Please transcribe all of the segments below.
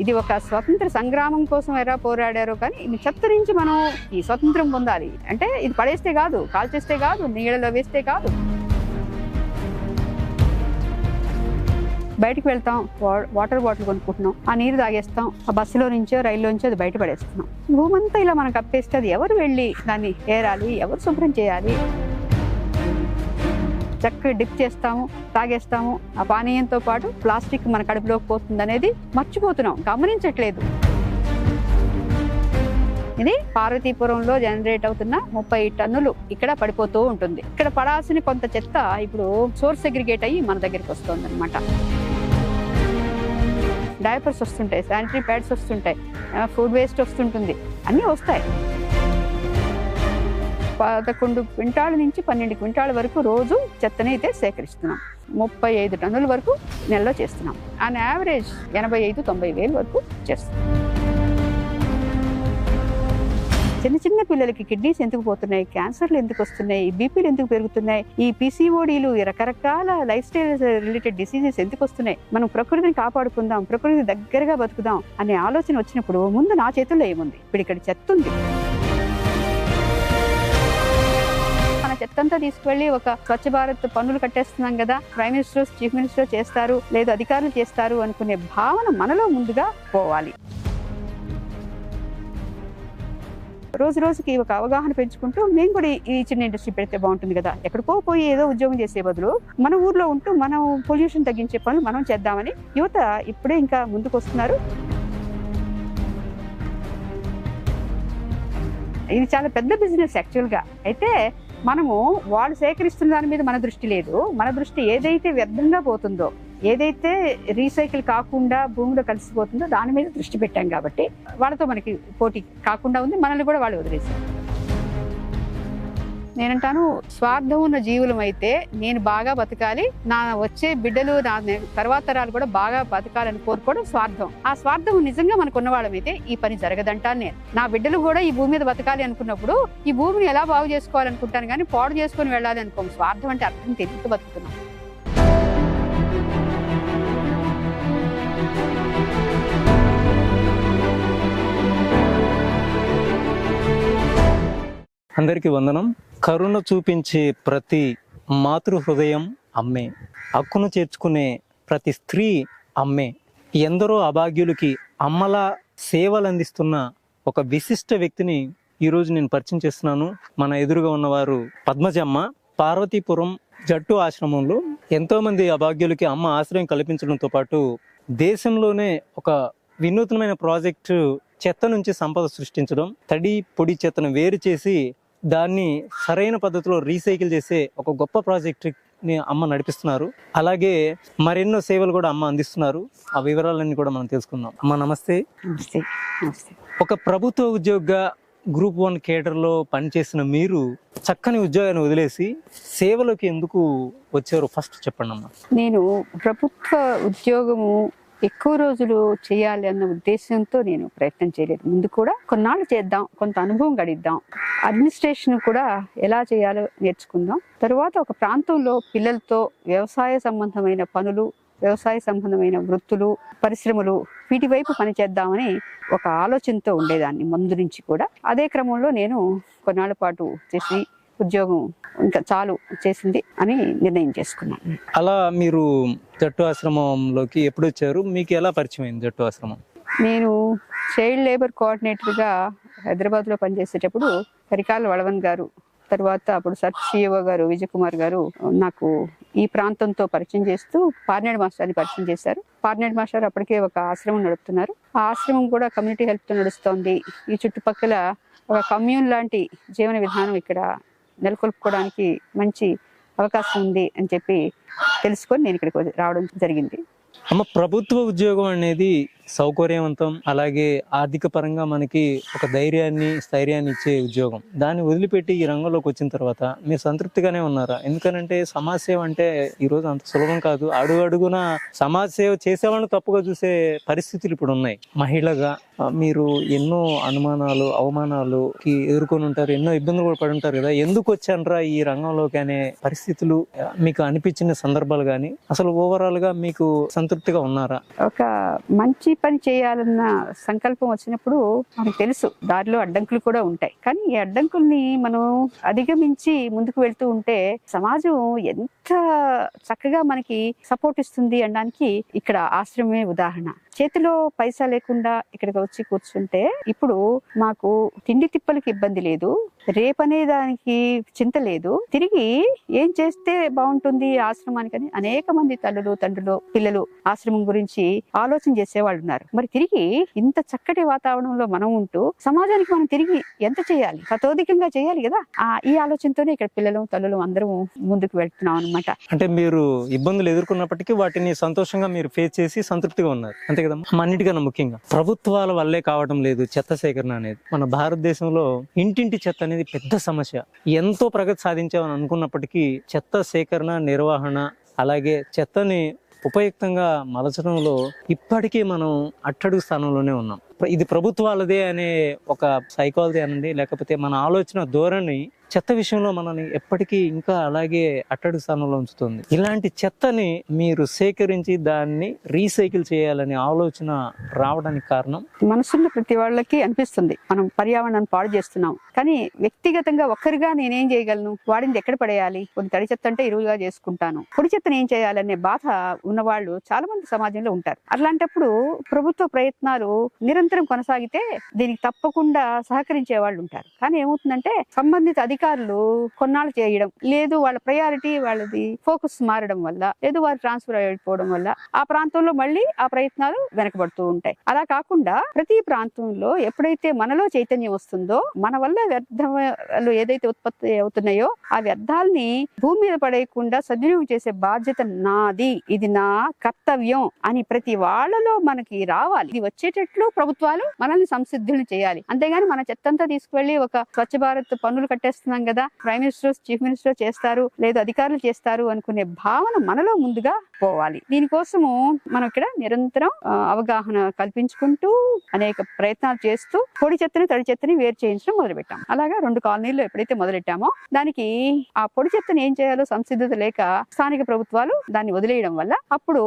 ఇది ఒక స్వతంత్ర సంగ్రామం కోసం ఎలా పోరాడారో, కానీ ఈ చెత్త నుంచి మనం ఈ స్వతంత్రం పొందాలి అంటే ఇది పడేస్తే కాదు, కాల్చేస్తే కాదు, నీళ్ళలో వేస్తే కాదు. బయటకు వెళ్తాం, వాటర్ బాటిల్ కొనుక్కుంటున్నాం, ఆ నీరు తాగేస్తాం, ఆ బస్సులో నుంచో రైల్లో నుంచో అది బయట పడేస్తున్నాం. భూమంతా ఇలా మనం కప్పేస్తే అది ఎవరు వెళ్ళి దాన్ని ఏరాలి, ఎవరు శుభ్రం చేయాలి? చక్కగా డిప్ చేస్తాము, తాగేస్తాము. ఆ పానీయంతో పాటు ప్లాస్టిక్ మన కడుపులోకి పోతుంది అనేది మర్చిపోతున్నాం, గమనించట్లేదు. ఇది పార్వతీపురంలో జనరేట్ అవుతున్న 30 టన్నులు ఇక్కడ పడిపోతూ ఉంటుంది. ఇక్కడ పడాల్సిన కొంత చెత్త ఇప్పుడు సోర్స్ సెగ్రిగేట్ అయ్యి మన దగ్గరికి వస్తుంది అనమాట. డైపర్స్ వస్తుంటాయి, శానిటరీ ప్యాడ్స్ వస్తుంటాయి, ఫుడ్ వేస్ట్ వస్తుంటుంది, అన్నీ వస్తాయి. 11 క్వింటాల నుంచి 12 క్వింటాల వరకు రోజు చెత్తని అయితే సేకరిస్తున్నాం. 35 టన్నుల వరకు నెలలో చేస్తున్నాం. ఆన్ యావరేజ్ 85-90 వేలు వరకు చేస్తున్నాం. చిన్న చిన్న పిల్లలకి కిడ్నీస్ ఎందుకు పోతున్నాయి, క్యాన్సర్లు ఎందుకు వస్తున్నాయి, బీపీలు ఎందుకు పెరుగుతున్నాయి, ఈ పీసీఓడీలు, రకరకాల లైఫ్ స్టైల్ రిలేటెడ్ డిసీజెస్ ఎందుకు వస్తున్నాయి? మనం ప్రకృతిని కాపాడుకుందాం, ప్రకృతి దగ్గరగా బతుకుదాం అనే ఆలోచన వచ్చినప్పుడు ముందు నా చేతుల్లో ఏముంది? ఇప్పుడు ఇక్కడ చెత్త ఉంది. చెత్తంతా తీసుకువెళ్ళి ఒక స్వచ్ఛ భారత్ పన్నులు కట్టేస్తున్నాం కదా, ప్రైమ్ మినిస్టర్, చీఫ్ మినిస్టర్ చేస్తారు, లేదు అధికారులు చేస్తారు అనుకునే భావన మనలో ముందుగా పోవాలి. రోజు రోజుకి ఒక అవగాహన పెంచుకుంటూ మేము కూడా ఈ చిన్న ఇండస్ట్రీ పెడితే బాగుంటుంది కదా, ఎక్కడికో పోయి ఏదో ఉద్యోగం చేసే బదులు మన ఊర్లో ఉంటూ మనం పొల్యూషన్ తగ్గించే పనులు మనం చేద్దామని యువత ఇప్పుడే ఇంకా ముందుకు వస్తున్నారు. ఇది చాలా పెద్ద బిజినెస్ యాక్చువల్గా. అయితే మనము వాళ్ళు సేకరిస్తున్న దాని మీద మన దృష్టి లేదు. మన దృష్టి ఏదైతే వ్యర్థంగా పోతుందో, ఏదైతే రీసైకిల్ కాకుండా భూమిలో కలిసిపోతుందో దాని మీద దృష్టి పెట్టాం కాబట్టి వాళ్ళతో మనకి పోటీ కాకుండా ఉంది. మనల్ని కూడా వాళ్ళు వదిలేశారు. నేనంటాను, స్వార్థం ఉన్న జీవులం అయితే నేను బాగా బతకాలి, నా వచ్చే బిడ్డలు, నా తర్వాత తరాలు కూడా బాగా బతకాలని కోరుకోవడం స్వార్థం. ఆ స్వార్థం నిజంగా మనకు ఉన్నవాళ్ళమైతే ఈ పని జరగదంటాను నేను. నా బిడ్డలు కూడా ఈ భూమి మీద బతకాలి అనుకున్నప్పుడు ఈ భూమిని ఎలా బాగు చేసుకోవాలనుకుంటాను, కానీ పాడు చేసుకొని వెళ్ళాలి అనుకోం. స్వార్థం అంటే అర్థం తెలియక బతుకుతున్నాం. అందరికీ వందనం. కరుణ చూపించే ప్రతి మాతృ హృదయం అమ్మే, హక్కును చేర్చుకునే ప్రతి స్త్రీ అమ్మే. ఎందరో అభాగ్యులకి అమ్మలా సేవలు అందిస్తున్న ఒక విశిష్ట వ్యక్తిని ఈరోజు నేను పరిచయం చేస్తున్నాను. మన ఎదురుగా ఉన్నవారు పద్మజమ్మ. పార్వతీపురం జట్టు ఆశ్రమంలో ఎంతో మంది అభాగ్యులకి అమ్మ ఆశ్రయం కల్పించడంతో పాటు దేశంలోనే ఒక వినూత్నమైన ప్రాజెక్టు చెత్త నుంచి సంపద సృష్టించడం, తడి పొడి చెత్తను వేరు చేసి దాన్ని సరైన పద్ధతిలో రీసైకిల్ చేసే ఒక గొప్ప ప్రాజెక్ట్ని అమ్మ నడిపిస్తున్నారు. అలాగే మరెన్నో సేవలు కూడా అమ్మ అందిస్తున్నారు. ఆ వివరాలన్నీ కూడా మనం తెలుసుకుందాం. అమ్మ నమస్తే. ఒక ప్రభుత్వ ఉద్యోగిగా గ్రూప్ 1 కేడర్లో పనిచేసిన మీరు చక్కని ఉద్యోగాన్ని వదిలేసి సేవలోకి ఎందుకు వచ్చారో ఫస్ట్ చెప్పండి అమ్మ. నేను ప్రభుత్వ ఉద్యోగము ఎక్కువ రోజులు చేయాలి అన్న ఉద్దేశంతో నేను ప్రయత్నం చేయలేదు. ముందు కూడా కొన్నాళ్ళు చేద్దాం, కొంత అనుభవం గడిద్దాం, అడ్మినిస్ట్రేషన్ కూడా ఎలా చేయాలో నేర్చుకుందాం. తరువాత ఒక ప్రాంతంలో పిల్లలతో వ్యవసాయ సంబంధమైన పనులు, వ్యవసాయ సంబంధమైన వృత్తులు, పరిశ్రమలు, వీటి వైపు పనిచేద్దామని ఒక ఆలోచనతో ఉండేదాన్ని ముందు నుంచి కూడా. అదే క్రమంలో నేను కొన్నాళ్ళ పాటు చేసి ఉద్యోగం ఇంకా చాలు చేసింది అని నిర్ణయం చేసుకున్నాను. అలా మీరు జట్టు ఆశ్రమంలోకి ఎప్పుడు వచ్చారు? మీకు ఎలా పరిచయం అయింది జట్టు ఆశ్రమం? నేను చైల్డ్ లేబర్ కోఆర్డినేటర్గా హైదరాబాద్లో పనిచేసేటప్పుడు హరికాల వళవన్ గారు, తర్వాత అప్పుడు సర్చ్ సిఇఓ గారు విజయకుమార్ గారు నాకు ఈ ప్రాంతంతో పరిచయం చేస్తూ పార్నేడు మాస్టర్ని పరిచయం చేశారు. పార్నేడు మాస్టర్ అప్పటికే ఒక ఆశ్రమం నడుపుతున్నారు. ఆ ఆశ్రమం కూడా కమ్యూనిటీ హెల్ప్తో నడుస్తోంది. ఈ చుట్టుపక్కల ఒక కమ్యూన్ లాంటి జీవన విధానం ఇక్కడ నెలకొల్పుకోవడానికి మంచి అవకాశం ఉంది అని చెప్పి తెలుసుకొని నేను ఇక్కడికి రావడం జరిగింది. అమ్మ, ప్రభుత్వ ఉద్యోగం అనేది సౌకర్యవంతం, అలాగే ఆర్థిక పరంగా మనకి ఒక ధైర్యాన్ని, స్థైర్యాన్ని ఇచ్చే ఉద్యోగం. దాన్ని వదిలిపెట్టి ఈ రంగంలోకి వచ్చిన తర్వాత మీరు సంతృప్తిగానే ఉన్నారా? ఎందుకనంటే సమాజ సేవ అంటే ఈరోజు అంత సులభం కాదు. అడుగు అడుగున సమాజ సేవ చేసేవాళ్ళని తప్పుగా చూసే పరిస్థితులు ఇప్పుడు ఉన్నాయి. మహిళగా మీరు ఎన్నో అనుమానాలు, అవమానాలుకి ఎదుర్కొని ఉంటారు, ఎన్నో ఇబ్బందులు కూడా పడి ఉంటారు కదా. ఎందుకు వచ్చానరా ఈ రంగంలోకి అనే పరిస్థితులు మీకు అనిపించిన సందర్భాలు కానీ, అసలు ఓవరాల్ గా మీకు సంతృప్తి సంతృప్తిగా ఉన్నారా? ఒక మంచి పని చేయాలన్న సంకల్పం వచ్చినప్పుడు మనకు తెలుసు దారిలో అడ్డంకులు కూడా ఉంటాయి, కానీ ఈ అడ్డంకుల్ని మనం అధిగమించి ముందుకు వెళ్తూ ఉంటే సమాజం ఎంత చక్కగా మనకి సపోర్ట్ ఇస్తుంది అనడానికి ఇక్కడ ఆశ్రమమే ఉదాహరణ. చేతిలో పైసా లేకుండా ఇక్కడికి వచ్చి కూర్చుంటే ఇప్పుడు మాకు తిండి తిప్పలకి ఇబ్బంది లేదు, రేపనే దానికి చింత లేదు, తిరిగి ఏం చేస్తే బాగుంటుంది ఆశ్రమానికి అని అనేక మంది తల్లులు తండ్రులు పిల్లలు ఆశ్రమం గురించి ఆలోచన చేసేవాళ్ళు ఉన్నారు. మరి తిరిగి ఇంత చక్కటి వాతావరణంలో మనం ఉంటూ సమాజానికి మనం తిరిగి ఎంత చేయాలి, తతోధికంగా చేయాలి కదా. ఈ ఆలోచనతోనే ఇక్కడ పిల్లలు తల్లులు అందరం ముందుకు వెళ్తున్నాం అనమాట. అంటే మీరు ఇబ్బందులు ఎదుర్కొన్నప్పటికీ వాటిని సంతోషంగా మీరు ఫేస్ చేసి సంతృప్తిగా ఉన్నారు, అంతే కదమ్మా? అన్నిటికన్నా ముఖ్యంగా ప్రభుత్వాల వల్లే కావడం లేదు చెత్త సేకరణ అనేది. మన భారతదేశంలో ఇంటింటి చెత్త అనేది పెద్ద సమస్య. ఎంతో ప్రగతి సాధించామని అనుకున్నప్పటికీ చెత్త సేకరణ నిర్వహణ అలాగే చెత్తని ఉపయుక్తంగా మలచడంలో ఇప్పటికీ మనం అట్టడుగు స్థానంలోనే ఉన్నాం. ఇది ప్రభుత్వాలదే అనే ఒక సైకాలజీ అనండి, లేకపోతే మన ఆలోచన ధోరణి చెత్త విషయంలో మనల్ని ఎప్పటికీ ఇంకా అలాగే అట్టడుగు స్థానంలో ఉంచుతుంది. ఇలాంటి చెత్తని మీరు సేకరించి దాన్ని రీసైకిల్ చేయాలనే ఆలోచన రావడానికి కారణం? మనసున్న ప్రతి వాళ్ళకి అనిపిస్తుంది మనం పర్యావరణాన్ని పాడు చేస్తున్నాం, కానీ వ్యక్తిగతంగా ఒక్కరిగా నేనేం చేయగలను, వాడింది ఎక్కడ పడేయాలి, కొన్ని తడి చెత్త అంటే ఇరువుగా చేసుకుంటాను, పొడి చెత్తను ఏం చేయాలనే బాధ ఉన్నవాళ్ళు చాలా మంది సమాజంలో ఉంటారు. అట్లాంటప్పుడు ప్రభుత్వ ప్రయత్నాలు నిరంతరం కొనసాగితే దీనికి తప్పకుండా సహకరించే వాళ్ళు ఉంటారు. కానీ ఏమవుతుందంటే సంబంధిత అధికారులు కొన్నాళ్ళు చేయడం లేదు, వాళ్ళ ప్రయారిటీ వాళ్ళది ఫోకస్ మారడం వల్ల, లేదు వారు ట్రాన్స్ఫర్ అయిపోవడం వల్ల ఆ ప్రాంతంలో మళ్ళీ ఆ ప్రయత్నాలు వెనకబడుతూ ఉంటాయి. అలా కాకుండా ప్రతి ప్రాంతంలో ఎప్పుడైతే మనలో చైతన్యం వస్తుందో, మన వల్ల వ్యర్థాలు ఏదైతే ఉత్పత్తి అవుతున్నాయో ఆ వ్యర్థాలని భూమి మీద పడేయకుండా సద్వినియోగం చేసే బాధ్యత నాది, ఇది నా కర్తవ్యం అని ప్రతి వాళ్ళలో మనకి రావాలి. ఇది వచ్చేటట్లు ప్రభుత్వాలు మనల్ని సంసిద్ధులను చేయాలి. అంతేగాని మన చెత్తంతా తీసుకువెళ్లి ఒక స్వచ్ఛ భారత్ పన్నులు కట్టేస్తున్నాం కదా, ప్రైమ్ మినిస్టర్ చీఫ్ మినిస్టర్ చేస్తారు లేదు అధికారులు చేస్తారు అనుకునే భావన మనలో ముందుగా పోవాలి. దీనికోసము మనం ఇక్కడ నిరంతరం అవగాహన కల్పించుకుంటూ అనేక ప్రయత్నాలు చేస్తూ పొడి చెత్తని తడి చెత్తని వేరు చేయించడం మొదలుపెట్టాం. అలాగా 2 కాలనీల్లో ఎప్పుడైతే మొదలెట్టామో దానికి ఆ పొడి చెత్తని ఏం చేయాలో సంసిద్ధత లేక స్థానిక ప్రభుత్వాలు దాన్ని వదిలేయడం వల్ల అప్పుడు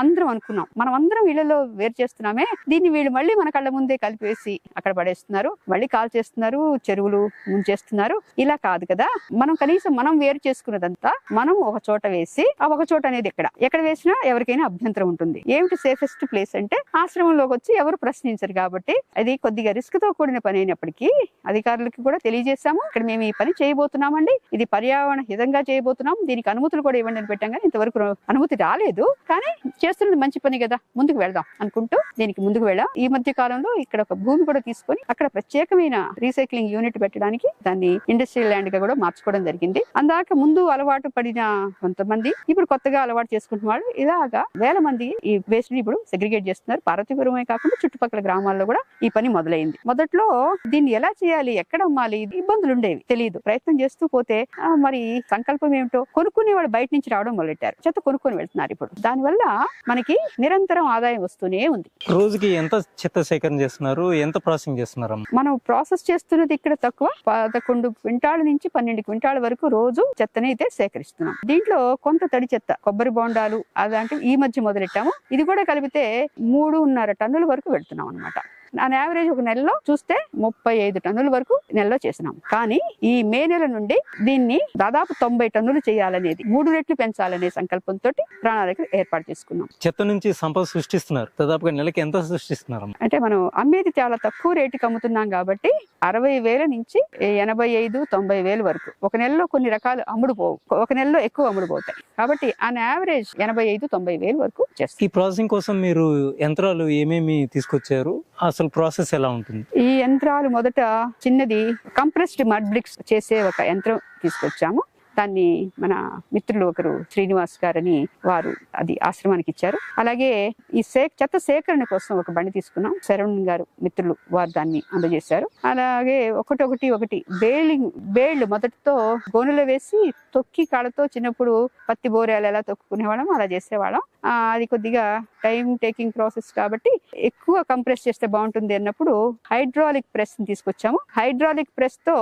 అందరం అనుకున్నాం మనం అందరం వీళ్ళలో వేరు చేస్తున్నామే, దీన్ని వీళ్ళు మళ్ళీ మన కళ్ళ ముందే కలిపేసి అక్కడ పడేస్తున్నారు, మళ్ళీ కాల్ చేస్తున్నారు, చెరువులు ముంచేస్తున్నారు. ఇలా కాదు కదా, మనం కనీసం మనం వేరు చేసుకున్నదంతా మనం ఒక చోట వేసి ఆ ఒక చోట అనేది ఎక్కడ వేసినా ఎవరికైనా అభ్యంతరం ఉంటుంది. ఏమిటి సేఫెస్ట్ ప్లేస్ అంటే ఆశ్రమంలోకి వచ్చి ఎవరు ప్రశ్నించరు కాబట్టి అది కొద్దిగా రిస్క్ తో కూడిన పని అయినప్పటికీ అధికారులకి కూడా తెలియజేశాము, ఇక్కడ మేము ఈ పని చేయబోతున్నామండి, ఇది పర్యావరణ హితంగా చేయబోతున్నాం, దీనికి అనుమతులు కూడా ఇవ్వండి అని పెట్టాం. కానీ ఇంతవరకు అనుమతి రాలేదు, కానీ చేస్తున్నది మంచి పని కదా ముందుకు వెళ్దాం అనుకుంటూ దీనికి ముందుకు వెళ్ళాం. ఈ మధ్య కాలంలో ఇక్కడ ఒక భూమి కూడా తీసుకొని అక్కడ ప్రత్యేకమైన రీసైక్లింగ్ యూనిట్ పెట్టడానికి దాన్ని ఇండస్ట్రియల్ ల్యాండ్ గా కూడా మార్చుకోవడం జరిగింది. అందాక ముందు అలవాటు పడిన కొంతమంది ఇప్పుడు కొత్తగా అలవాటు చేసుకుంటున్న వాళ్ళు ఇలాగా వేల మంది ఈ వేస్ట్ ని ఇప్పుడు సెగ్రిగేట్ చేస్తున్నారు. పార్వతీపురమే కాకుండా చుట్టుపక్కల గ్రామాల్లో కూడా ఈ పని మొదలైంది. మొదట్లో దీన్ని ఎలా చేయాలి, ఎక్కడ అమ్మాలి, ఇబ్బందులు ఉండేవి, తెలియదు. ప్రయత్నం చేస్తూ పోతే మరి సంకల్పం ఏమిటో కొనుక్కునే వాళ్ళు బయట నుంచి రావడం మొదలెట్టారు, చెత్త కొనుక్కొని వెళ్తున్నారు. ఇప్పుడు దానివల్ల మనకి నిరంతరం ఆదాయం వస్తూనే ఉంది. రోజుకి ఎంత చెత్త సేకరణ చేస్తున్నారు, ఎంత ప్రాసెసింగ్ చేస్తున్నారు? మనం ప్రాసెస్ చేస్తున్నది ఇక్కడ తక్కువ, 11 క్వింటాల నుంచి 12 క్వింటాల వరకు రోజు చెత్తని అయితే సేకరిస్తున్నాం. దీంట్లో కొంత తడి చెత్త, కొబ్బరి బోండాలు అలాంటివి ఈ మధ్య మొదలెట్టాము. ఇది కూడా కలిపితే 3.5 టన్నుల వరకు వెళ్తున్నాం అనమాట. యావరేజ్ ఒక నెలలో చూస్తే 35 టన్నుల వరకు నెలలో చేసినాం. కానీ ఈ మే నెల నుండి దీన్ని దాదాపు 90 టన్నులు చేయాలనేది, 3 రెట్లు పెంచాలనే సంకల్పంతో ప్రణాళిక ఏర్పాటు చేసుకున్నాం. చెత్త నుంచి సంపద సృష్టిస్తున్నారు, దాదాపుగా నెలకి ఎంత సృష్టిస్తున్నారు? అంటే మనం అమ్మేది చాలా తక్కువ రేటుకి అమ్ముతున్నాం కాబట్టి 60,000 నుంచి 85,000-90,000 వరకు ఒక నెలలో కొన్ని రకాలు అమ్ముడు పోవు, ఒక నెలలో ఎక్కువ అమ్ముడు పోతాయి. కాబట్టి ఆన్ యావరేజ్ 85,000-90,000 వరకు చేస్తాం. ఈ ప్రాసెసింగ్ కోసం మీరు యంత్రాలు ఏమేమి తీసుకొచ్చారు, అసలు ప్రాసెస్ ఎలా ఉంటుంది? ఈ యంత్రాలు మొదట చిన్నది కంప్రెస్డ్ మడ్ బ్రిక్స్ చేసే ఒక యంత్రం తీసుకొచ్చాము. దాన్ని మన మిత్రులు ఒకరు శ్రీనివాస్ గారని వారు అది ఆశ్రమానికి ఇచ్చారు. అలాగే ఈ చెత్త సేకరణ కోసం ఒక బండి తీసుకున్నాం, శరవణ్ గారు మిత్రులు వారు దాన్ని అందజేశారు. అలాగే ఒకటి బేళ్లు మొదటితో గోనెలో వేసి తొక్కి కాళ్ళతో చిన్నప్పుడు పత్తి బోరేలు ఎలా తొక్కుకునేవాళ్ళం అలా చేసేవాళ్ళం. అది కొద్దిగా టైం టేకింగ్ ప్రాసెస్ కాబట్టి ఎక్కువ కంప్రెస్ చేస్తే బాగుంటుంది అన్నప్పుడు హైడ్రాలిక్ ప్రెస్ తీసుకొచ్చాము. హైడ్రాలిక్ ప్రెస్ తో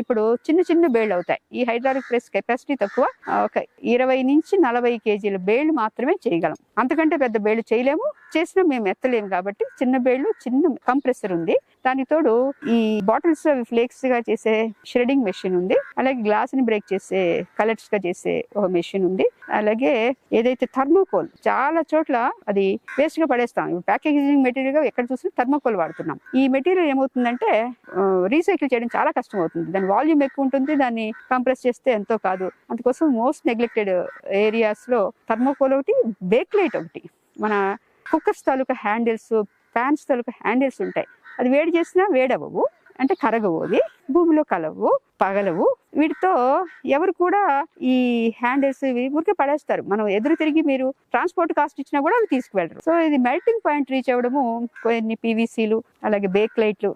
ఇప్పుడు చిన్న బేళ్లు అవుతాయి. ఈ హైడ్రాలిక్ ప్రెస్ కెపాసిటీ తక్కువ. ఒక 20 నుంచి 40 కేజీల బేళ్లు మాత్రమే చేయగలం. అంతకంటే పెద్ద బేళ్లు చేయలేము, చేసినా మేము ఎత్తలేము. కాబట్టి చిన్న బేళ్లు, చిన్న కంప్రెసర్ ఉంది. దానికి తోడు ఈ బాటిల్స్ అవి ఫ్లేక్స్ గా చేసే ష్రెడింగ్ మెషిన్ ఉంది. అలాగే గ్లాస్ ని బ్రేక్ చేసే కలర్స్ గా చేసే ఒక మెషిన్ ఉంది. అలాగే ఏదైతే థర్మోకోల్, చాలా చోట్ల అది వేస్ట్ గా పడేస్తాం. ఇప్పుడు ప్యాకేజింగ్ మెటీరియల్ గా ఎక్కడ చూసినా థర్మోకోల్ వాడుతున్నాం. ఈ మెటీరియల్ ఏమవుతుందంటే రీసైకిల్ చేయడం చాలా కష్టం అవుతుంది. దాని వాల్యూమ్ ఎక్కువ ఉంటుంది, దాన్ని కంప్రెస్ చేస్తే ఎంతో కాదు. అందుకోసం మోస్ట్ నెగ్లెక్టెడ్ ఏరియాస్ లో థర్మోకోల్ ఒకటి, బేక్లైట్ ఒకటి. మన కుక్కర్స్ తాలూకా హ్యాండిల్స్, ప్యాన్స్ తాలూకా హ్యాండిల్స్ ఉంటాయి. అది వేడి చేసినా వేడవవు, అంటే కరగవు, అవి భూమిలో కలవు, పగలవు. వీటితో ఎవరు కూడా ఈ హ్యాండిల్స్ ఇవి ఊరికే పడేస్తారు. మనం ఎదురు తిరిగి మీరు ట్రాన్స్పోర్ట్ కాస్ట్ ఇచ్చినా కూడా అవి తీసుకువెళ్ళరు. సో ఇది మెల్టింగ్ పాయింట్ రీచ్ అవ్వడము కొన్ని పీవీసీలు, అలాగే బేక్ లైట్లు,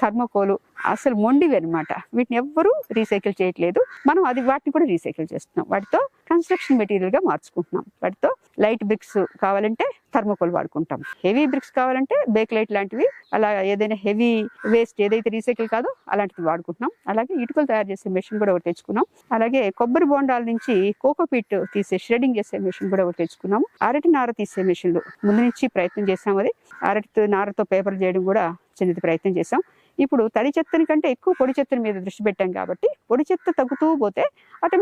థర్మోకోలు అసలు మొండివి అనమాట. వీటిని ఎవ్వరూ రీసైకిల్ చేయట్లేదు. మనం వాటిని కూడా రీసైకిల్ చేస్తున్నాం. వాటితో కన్స్ట్రక్షన్ మెటీరియల్ గా మార్చుకుంటున్నాం. వాటితో లైట్ బ్రిక్స్ కావాలంటే థర్మోకోల్ వాడుకుంటాం, హెవీ బ్రిక్స్ కావాలంటే బేక్ లైట్ లాంటివి, అలా ఏదైనా హెవీ వేస్ట్ ఏదైతే రీసైకిల్ కాదో అలాంటివి వాడుకుంటున్నాం. అలాగే ఇటుకలు తయారు చేసే మెషిన్ కూడా ఒకటి తెచ్చుకున్నాం. అలాగే కొబ్బరి బోండాల నుంచి కోకోపీట్ తీసే ష్రెడింగ్ చేసే మెషిన్ కూడా ఒకటి తెచ్చుకున్నాము. అరటి నార తీసే మెషిన్లు ముందు నుంచి ప్రయత్నం చేసాం. అది అరటి నారతో పేపర్ చేయడం కూడా చిన్నది ప్రయత్నం చేసాం. ఇప్పుడు తడి చెత్తని కంటే ఎక్కువ పొడి చెత్తని మీద దృష్టి పెట్టాం కాబట్టి పొడి చెత్త తగ్గుతూ పోతే ఆటోమేటిక్